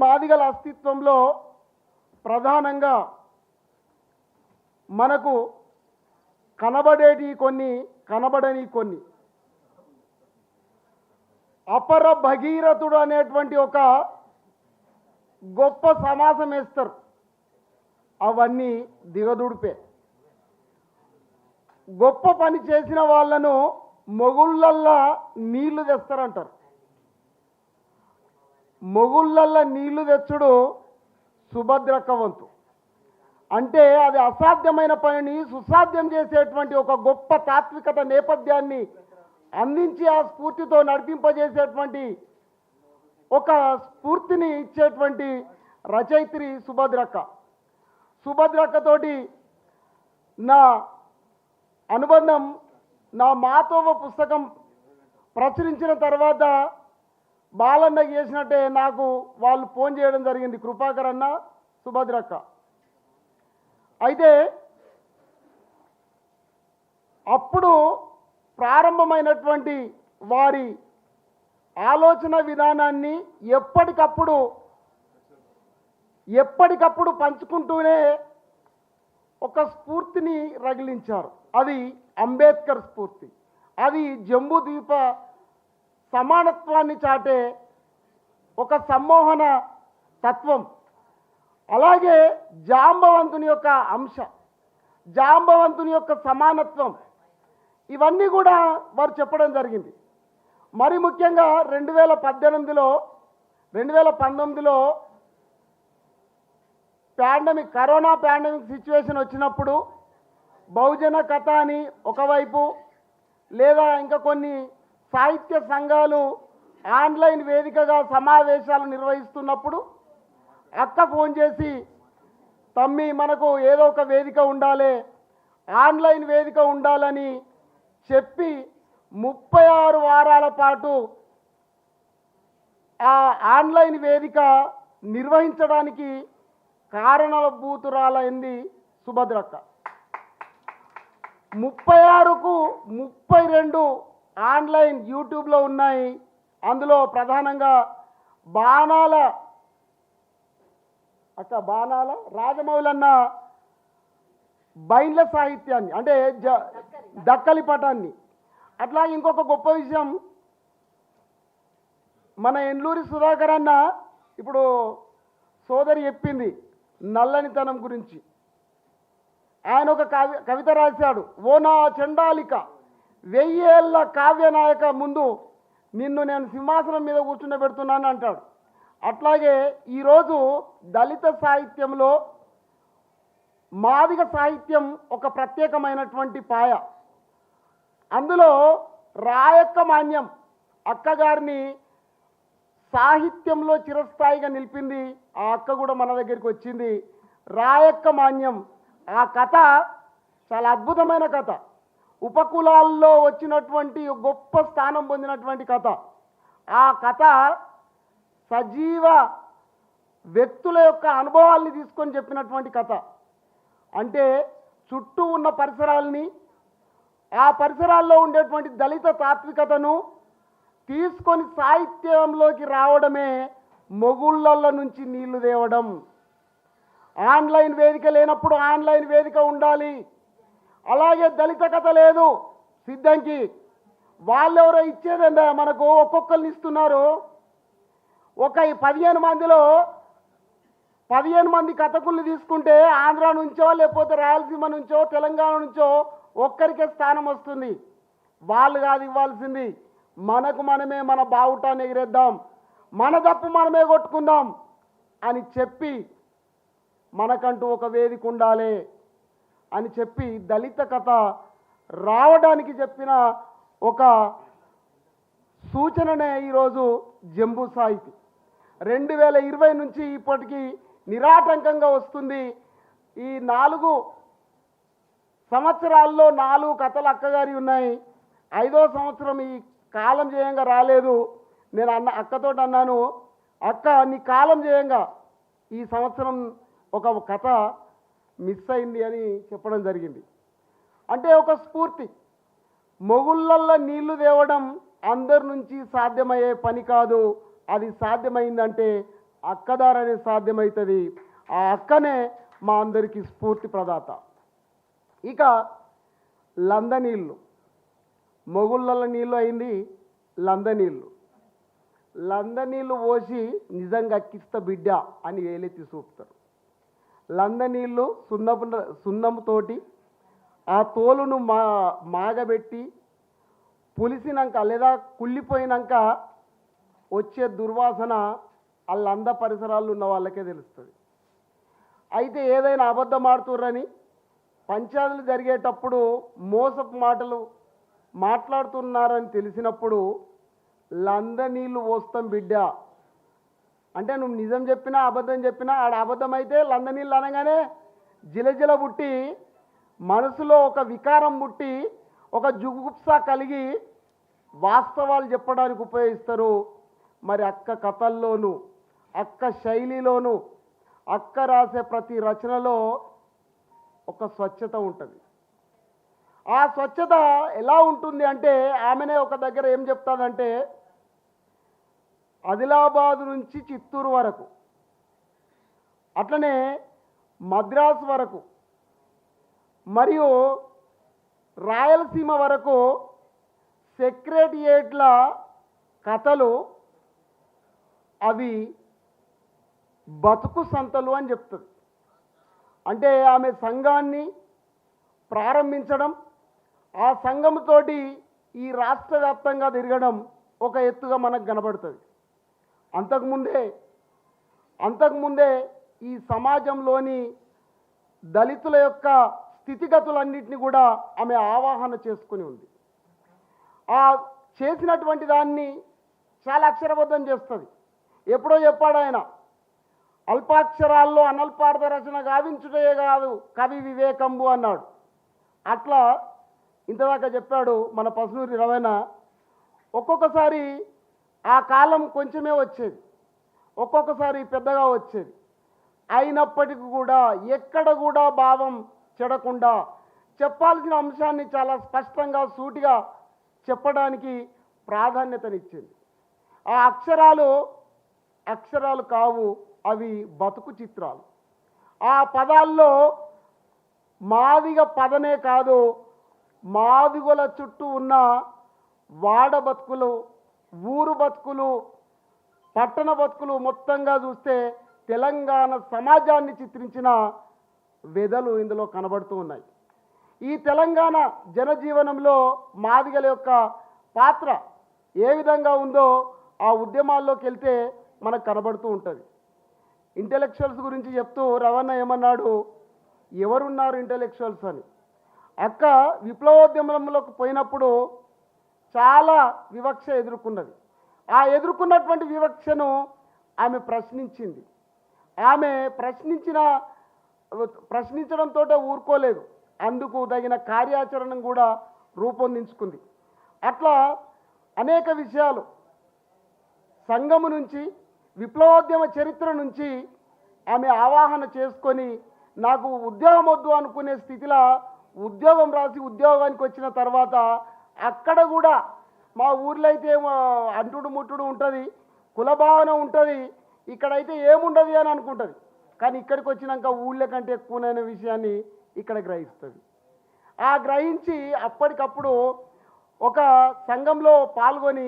మాదిగల అస్తిత్వంలో ప్రధానంగా మనకు కనబడేటి కొన్ని, కనబడని కొన్ని. అపర భగీరథుడు అనేటువంటి ఒక గొప్ప సమాసం వేస్తారు. అవన్నీ దిగదుడిపే. గొప్ప పని చేసిన వాళ్ళను మొగుళ్ళల్లా నీళ్లు తెస్తారంటారు. మొగుళ్ళల్లా నీళ్లు తెచ్చుడు సుభద్రక్క వంతు. అంటే అది అసాధ్యమైన పనిని సుసాధ్యం చేసేటువంటి ఒక గొప్ప తాత్వికత నేపథ్యాన్ని అందించి ఆ స్ఫూర్తితో నడిపింపజేసేటువంటి ఒక స్ఫూర్తిని ఇచ్చేటువంటి రచయిత్రి సుభద్రక్క. సుభద్రక్కతోటి నా అనుబంధం, నా మాతోవ పుస్తకం ప్రచురించిన తర్వాత బాలన్న చేసినట్టే నాకు వాళ్ళు ఫోన్ చేయడం జరిగింది, కృపాకర్ అన్న, సుభద్రక్క. అయితే అప్పుడు ప్రారంభమైనటువంటి వారి ఆలోచన విధానాన్ని ఎప్పటికప్పుడు పంచుకుంటూనే ఒక స్ఫూర్తిని రగిలించారు. అది అంబేద్కర్ స్ఫూర్తి. అది జంబూ ద్వీప సమానత్వాన్ని చాటే ఒక సమ్మోహన తత్వం. అలాగే జాంబవంతుని యొక్క అంశ, జాంబవంతుని యొక్క సమానత్వం, ఇవన్నీ కూడా వారు చెప్పడం జరిగింది. మరి ముఖ్యంగా 2019లో కరోనా పాండమిక్ సిచ్యువేషన్ వచ్చినప్పుడు బహుజన కథ అని ఒకవైపు, లేదా ఇంకా కొన్ని సాహిత్య సంఘాలు ఆన్లైన్ వేదికగా సమావేశాలు నిర్వహిస్తున్నప్పుడు అక్క ఫోన్ చేసి, తమ్మి మనకు ఏదో ఒక వేదిక ఉండాలి, ఆన్లైన్ వేదిక ఉండాలని చెప్పి 36 వారాల పాటు ఆ ఆన్లైన్ వేదిక నిర్వహించడానికి కారణభూతురాలైంది సుభద్రక్క. 36కు 32 ఆన్లైన్ యూట్యూబ్లో ఉన్నాయి. అందులో ప్రధానంగా బాణాల రాజమౌళన్న బైండ్ల సాహిత్యాన్ని, అంటే దక్కలి పటాన్ని. అట్లా ఇంకొక గొప్ప విషయం, మన ఎండ్లూరి సుధాకర్ అన్న ఇప్పుడు సోదరి చెప్పింది నల్లనితనం గురించి. ఆయన ఒక కవిత రాశాడు, ఓ నా చండాలిక 1000 ఏళ్ల కావ్యనాయక ముందు నిన్ను నేను సింహాసనం మీద కూర్చుండబెడుతున్నాను అంటాడు. అట్లాగే ఈరోజు దళిత సాహిత్యంలో మాదిగ సాహిత్యం ఒక ప్రత్యేకమైనటువంటి పాయ. అందులో రాయక్క మాన్యం అక్కగారిని సాహిత్యంలో చిరస్థాయిగా నిలిపింది. ఆ అక్క కూడా మన దగ్గరికి వచ్చింది. రాయక్క మాన్యం ఆ కథ చాలా అద్భుతమైన కథ. ఉపకులాల్లో వచ్చినటువంటి గొప్ప స్థానం పొందినటువంటి కథ. ఆ కథ సజీవ వ్యక్తుల యొక్క అనుభవాల్ని తీసుకొని చెప్పినటువంటి కథ. అంటే చుట్టూ ఉన్న పరిసరాలని, ఆ పరిసరాల్లో ఉండేటువంటి దళిత తాత్వికతను తీసుకొని సాహిత్యంలోకి రావడమే మొగుళ్ళ నుంచి నీళ్లు తేవడం. ఆన్లైన్ వేదిక లేనప్పుడు ఆన్లైన్ వేదిక ఉండాలి. అలాగే దళిత కథ లేదు సిద్ధంకి, వాళ్ళెవరో ఇచ్చేదండి మనకు, ఒక్కొక్కరిని ఇస్తున్నారు. ఒక 15 మందిలో 15 మంది కథకుల్ని తీసుకుంటే ఆంధ్ర నుంచో లేకపోతే రాయలసీమ నుంచో తెలంగాణ నుంచో ఒక్కరికే స్థానం వస్తుంది. వాళ్ళు కాదు ఇవ్వాల్సింది, మనకు మనమే మన బావుటాన్ని ఎగిరేద్దాం, మన తప్పు మనమే కొట్టుకుందాం అని చెప్పి మనకంటూ ఒక వేదిక ఉండాలి అని చెప్పి దళిత కథ రావడానికి చెప్పిన ఒక సూచననే ఈరోజు జంబూ సాహితీ. 2020 నుంచి ఇప్పటికీ నిరాటంకంగా వస్తుంది. ఈ 4 సంవత్సరాల్లో 4 కథలు అక్కగారి ఉన్నాయి. 5వ సంవత్సరం ఈ కాలం చేయంగా రాలేదు. నేను అక్కతో అన్నాను, అక్క నీ కాలం చేయంగా ఈ సంవత్సరం ఒక కథ మిస్ అయింది అని చెప్పడం జరిగింది. అంటే ఒక స్ఫూర్తి. మొగుళ్ళల్లో నీళ్లు తేవడం అందరి నుంచి సాధ్యమయ్యే పని కాదు. అది సాధ్యమైందంటే అక్క ద్వారానే సాధ్యమవుతుంది. ఆ అక్కనే మా అందరికీ స్ఫూర్తి ప్రదాత. ఇక లంద నీళ్ళు, మొగుళ్ళ నీళ్ళు అయింది లంద నీళ్ళు. లంద నీళ్ళు పోసి నిజంగా అక్కిస్తా బిడ్డ అని వేలెత్తి చూపుతారు. లంద నీళ్ళు సున్నముతోటి ఆ తోలును మాగబెట్టి పులిసినాక లేదా కుళ్ళిపోయినాక వచ్చే దుర్వాసన ఆ లంద పరిసరాల్లో ఉన్న వాళ్ళకే తెలుస్తుంది. అయితే ఏదైనా అబద్ధం ఆడుతుర్రని పంచాయతీలు జరిగేటప్పుడు మోసపు మాటలు మాట్లాడుతున్నారని తెలిసినప్పుడు లంద నీళ్ళు పోస్తాం బిడ్డ అంటే నువ్వు నిజం చెప్పినా అబద్ధం చెప్పినా ఆడ అబద్ధం అయితే లంద నీళ్ళు అనగానే జిలజిల పుట్టి మనసులో ఒక వికారం పుట్టి ఒక జుగుప్స కలిగి వాస్తవాలు చెప్పడానికి ఉపయోగిస్తారు. మరి అక్క కథల్లోనూ అక్క శైలిలోనూ అక్క రాసే ప్రతి రచనలో ఒక స్వచ్ఛత ఉంటుంది. ఆ స్వచ్ఛత ఎలా ఉంటుంది అంటే ఆమెనే ఒక దగ్గర ఏం చెప్తాదంటే ఆదిలాబాద్ నుంచి చిత్తూరు వరకు అట్లనే మద్రాసు వరకు మరియు రాయలసీమ వరకు సెక్రటేరియట్ల కథలు అవి బతుకు సంతలు అని చెప్తుంది. అంటే ఆమె సంఘాన్ని ప్రారంభించడం, ఆ సంఘంతోటి ఈ రాష్ట్ర వ్యాప్తంగా తిరగడం ఒక ఎత్తుగా మనకు కనబడుతుంది. అంతకుముందే ఈ సమాజంలోని దళితుల యొక్క స్థితిగతులన్నింటినీ కూడా ఆమె ఆవాహన చేసుకుని ఉంది. ఆ చేసినటువంటి దాన్ని చాలా అక్షరబద్ధం చేస్తుంది. ఎప్పుడో చెప్పాడు ఆయన, అల్పాక్షరాల్లో అనల్పార్థ రచన గావించుటే కాదు కవి వివేకంబు అన్నాడు. అట్లా ఇంతదాకా చెప్పాడు మన పసునూరి రవణ. ఒక్కొక్కసారి ఆ కాలం కొంచెమే వచ్చేది, ఒక్కొక్కసారి పెద్దగా వచ్చేది. అయినప్పటికీ కూడా ఎక్కడ కూడా భావం చెడకుండా చెప్పాల్సిన అంశాన్ని చాలా స్పష్టంగా సూటిగా చెప్పడానికి ప్రాధాన్యతనిచ్చింది. ఆ అక్షరాలు కావు, అవి బతుకు చిత్రాలు. ఆ పదాల్లో మాదిగ పదనే కాదు, మాదిగల చుట్టూ ఉన్న వాడ బతుకులు, ఊరు బతుకులు, పట్టణ బతుకులు మొత్తంగా చూస్తే తెలంగాణ సమాజాన్ని చిత్రించిన వెదలు ఇందులో కనబడుతూ ఉన్నాయి. ఈ తెలంగాణ జనజీవనంలో మాదిగల యొక్క పాత్ర ఏ విధంగా ఉందో ఆ ఉద్యమాల్లోకి వెళ్తే మనకు కనబడుతూ ఉంటుంది. ఇంటెలెక్చువల్స్ గురించి చెప్తూ రవణ ఏమన్నాడు, ఎవరున్నారు ఇంటెలెక్చువల్స్ అని. అక్క విప్లవోద్యమంలోకి పోయినప్పుడు చాలా వివక్ష ఎదుర్కొన్నది. ఆ ఎదుర్కొన్నటువంటి వివక్షను ఆమె ప్రశ్నించింది. ఆమె ప్రశ్నించడంతో ఊరుకోలేదు, అందుకు తగిన కార్యాచరణను కూడా రూపొందించుకుంది. అట్లా అనేక విషయాలు సంఘము నుంచి విప్లవోద్యమ చరిత్ర నుంచి ఆమె ఆవాహన చేసుకొని నాకు ఉద్యోగం వద్దు అనుకునే స్థితిలో ఉద్యోగం రాసి ఉద్యోగానికి వచ్చిన తర్వాత అక్కడ కూడా మా ఊర్లో అయితే అంటుడు ముట్టుడు ఉంటుంది, కులభావన ఉంటుంది, ఇక్కడైతే ఏముండదు అని అనుకుంటుంది. కానీ ఇక్కడికి వచ్చినాక ఊళ్ళ కంటే ఎక్కువనైన విషయాన్ని ఇక్కడ గ్రహిస్తుంది. ఆ గ్రహించి అప్పటికప్పుడు ఒక సంఘంలో పాల్గొని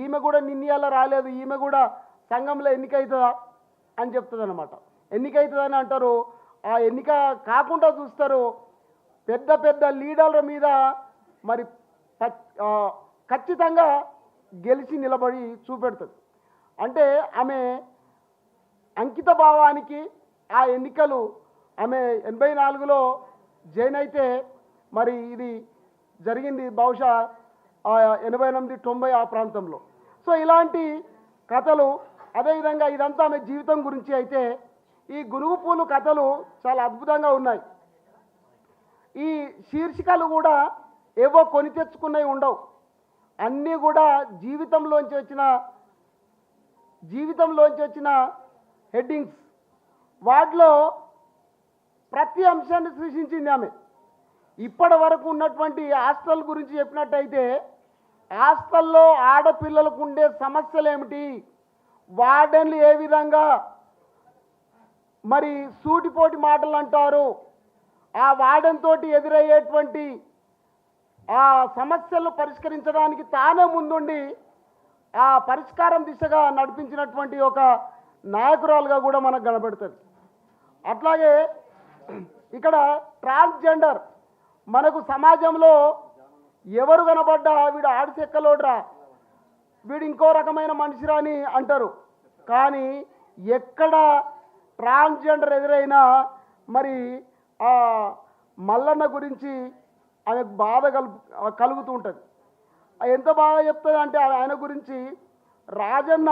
ఈమె కూడా నిన్నయాల రాలేదు, ఈమె కూడా సంఘంలో ఎన్నికవుతుందా అని చెప్తుంది అనమాట. ఎన్నికవుతుందని అంటారు, ఆ ఎన్నిక కాకుండా చూస్తారు. పెద్ద పెద్ద లీడర్ల మీద మరి ఖచ్చితంగా గెలిచి నిలబడి చూపెడుతుంది. అంటే ఆమె అంకిత భావానికి ఆ ఎన్నికలు ఆమె 84లో జాయిన్ అయితే మరి ఇది జరిగింది బహుశా 88, 90 ఆ ప్రాంతంలో. సో ఇలాంటి కథలు, అదేవిధంగా ఇదంతా ఆమె జీవితం గురించి అయితే ఈ గునుగు పూలు కథలు చాలా అద్భుతంగా ఉన్నాయి. ఈ శీర్షికలు కూడా ఏవో కొని తెచ్చుకున్నవి ఉండవు, అన్నీ కూడా జీవితంలోంచి వచ్చిన హెడ్డింగ్స్. వాటిలో ప్రతి అంశాన్ని సృష్టించింది ఆమె. ఇప్పటి వరకు ఉన్నటువంటి హాస్టల్ గురించి చెప్పినట్టయితే హాస్టల్లో ఆడపిల్లలకు ఉండే సమస్యలు ఏమిటి, వార్డెన్లు ఏ విధంగా మరి సూటిపోటి మాటలు అంటారు, ఆ వార్డెన్ తోటి ఎదురయ్యేటువంటి ఆ సమస్యలను పరిష్కరించడానికి తానే ముందుండి ఆ పరిష్కారం దిశగా నడిపించినటువంటి ఒక నాయకురాలుగా కూడా మనకు కనబడుతుంది. అట్లాగే ఇక్కడ ట్రాన్స్జెండర్ మనకు సమాజంలో ఎవరు కనబడ్డా వీడు ఆడిసెక్కలోడ్రా, వీడు ఇంకో రకమైన మనిషిరా అని అంటారు. కానీ ఎక్కడ ట్రాన్స్జెండర్ ఎదురైనా మరి ఆ మల్లన్న గురించి ఆమెకు బాధ కలుగుతూ ఉంటుంది. ఎంత బాగా చెప్తుంది అంటే ఆయన గురించి, రాజన్న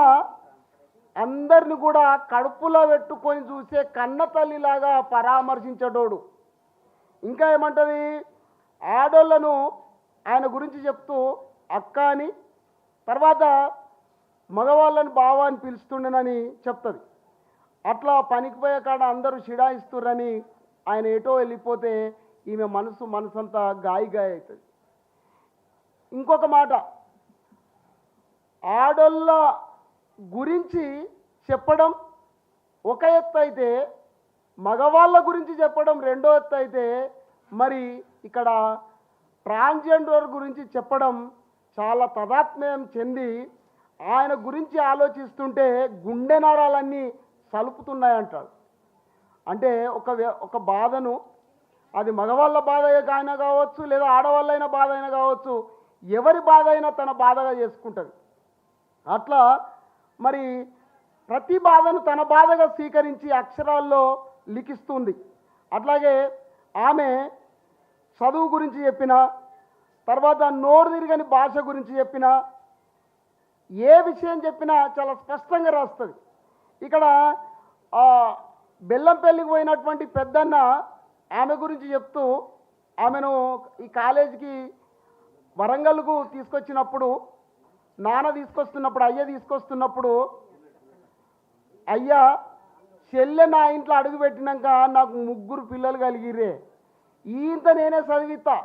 అందరిని కూడా కడుపులో పెట్టుకొని చూసే కన్న తల్లిలాగా పరామర్శించేటోడు. ఇంకా ఏమంటుంది, ఆడోళ్లను ఆయన గురించి చెప్తూ అక్క అని, తర్వాత మగవాళ్ళని బావ అని పిలుస్తుండేనని చెప్తుంది. అట్లా పనికి పోయే కాడ అందరూ షిడాయిస్తుర్రని ఆయన ఎటో వెళ్ళిపోతే ఈమె మనసంతా గాయ అవుతుంది. ఇంకొక మాట, ఆడోళ్ళ గురించి చెప్పడం ఒక ఎత్తు అయితే, మగవాళ్ళ గురించి చెప్పడం రెండో ఎత్తు అయితే, మరి ఇక్కడ ట్రాన్స్జెండర్ గురించి చెప్పడం చాలా తదాత్మ్యం చెంది ఆయన గురించి ఆలోచిస్తుంటే గుండె నరాలన్నీ సలుపుతున్నాయంటాడు. అంటే ఒక బాధను, అది మగవాళ్ళ బాధ అయినా కావచ్చు, లేదా ఆడవాళ్ళైన బాధ అయినా కావచ్చు, ఎవరి బాధ అయినా తన బాధగా చేసుకుంటుంది. అట్లా మరి ప్రతి బాధను తన బాధగా స్వీకరించి అక్షరాల్లో లిఖిస్తుంది. అట్లాగే ఆమె చదువు గురించి చెప్పిన, తర్వాత నోరు తిరగని భాష గురించి చెప్పిన, ఏ విషయం చెప్పినా చాలా స్పష్టంగా రాస్తుంది. ఇక్కడ బెల్లంపల్లికి పోయినటువంటి పెద్దన్న ఆమె గురించి చెప్తూ, ఆమెను ఈ కాలేజీకి వరంగల్కు తీసుకొచ్చినప్పుడు, నాన్న తీసుకొస్తున్నప్పుడు, అయ్య తీసుకొస్తున్నప్పుడు, అయ్యా చెల్లె నా ఇంట్లో అడుగుపెట్టినాక నాకు 3 పిల్లలు కలిగిరే, ఇంత నేనే చదివిస్తా,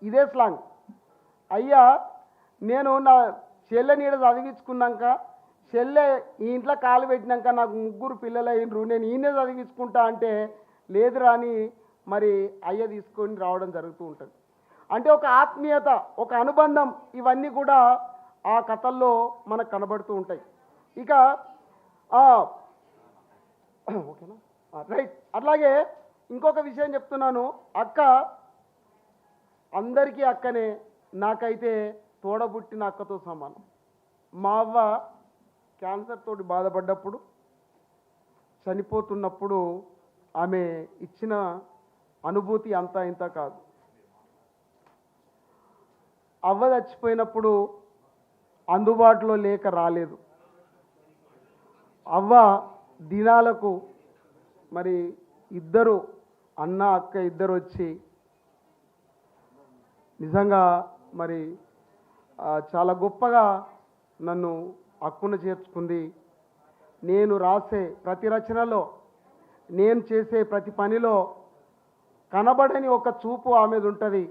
ఇదే స్లాంగ్. అయ్యా నేను నా చెల్లె నీడ చదివించుకున్నాక, చెల్లె ఈ ఇంట్లో కాలు పెట్టినాక నాకు 3 పిల్లలు అయినరు, నేను ఈయనే చదివించుకుంటా అంటే, లేదురా అని మరి అయ్య తీసుకొని రావడం జరుగుతూ ఉంటుంది. అంటే ఒక ఆత్మీయత, ఒక అనుబంధం, ఇవన్నీ కూడా ఆ కథల్లో మనకు కనబడుతూ ఉంటాయి. ఇక ఓకేనా, రైట్. అట్లాగే ఇంకొక విషయం చెప్తున్నాను, అక్క అందరికీ అక్కనే, నాకైతే తోడబుట్టిన అక్కతో సమానం. మా అవ్వ క్యాన్సర్ తోటి బాధపడ్డప్పుడు, చనిపోతున్నప్పుడు ఆమె ఇచ్చిన అనుభూతి అంతా ఇంత కాదు. అవ్వ చచ్చిపోయినప్పుడు అందుబాటులో లేక రాలేదు. అవ్వ దినాలకు మరి ఇద్దరు అన్న అక్క ఇద్దరు వచ్చి నిజంగా మరి చాలా గొప్పగా నన్ను హక్కున చేర్చుకుంది. నేను రాసే ప్రతి రచనలో, నేను చేసే ప్రతి పనిలో కనబడని ఒక చూపు ఆమెది ఉంటుంది.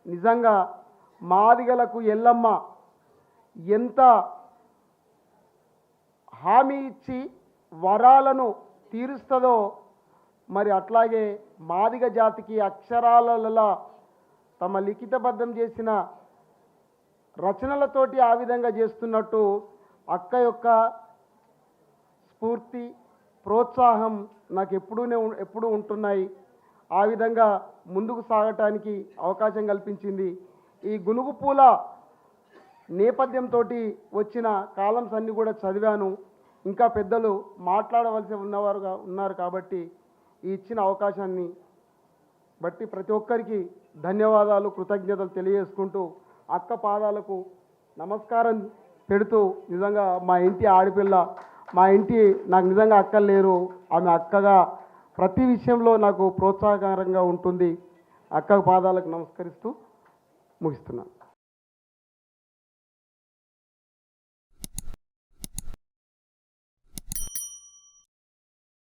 నిజంగా మాదిగలకు ఎల్లమ్మ ఎంత హామీ ఇచ్చి వరాలను తీరుస్తుందో, మరి అట్లాగే మాదిగ జాతికి అక్షరాలలో తమ లిఖితబద్ధం చేసిన రచనలతోటి ఆ విధంగా చేస్తున్నట్టు అక్క యొక్క స్ఫూర్తి, ప్రోత్సాహం నాకు ఎప్పుడూ ఉంటున్నాయి. ఆ విధంగా ముందుకు సాగటానికి అవకాశం కల్పించింది. ఈ గునుగు పూల నేపథ్యంతో వచ్చిన కాలమ్స్ అన్నీ కూడా చదివాను. ఇంకా పెద్దలు మాట్లాడవలసి ఉన్నారు కాబట్టి ఈ ఇచ్చిన అవకాశాన్ని బట్టి ప్రతి ఒక్కరికి ధన్యవాదాలు, కృతజ్ఞతలు తెలియజేసుకుంటూ అక్క పాదాలకు నమస్కారం పెడుతూ, నిజంగా మా ఇంటి ఆడపిల్ల, నాకు నిజంగా అక్కలు లేరు, ఆమె అక్కగా ప్రతి విషయంలో నాకు ప్రోత్సాహకరంగా ఉంటుంది. అక్క పాదాలకు నమస్కరిస్తూ ముగిస్తున్నాను.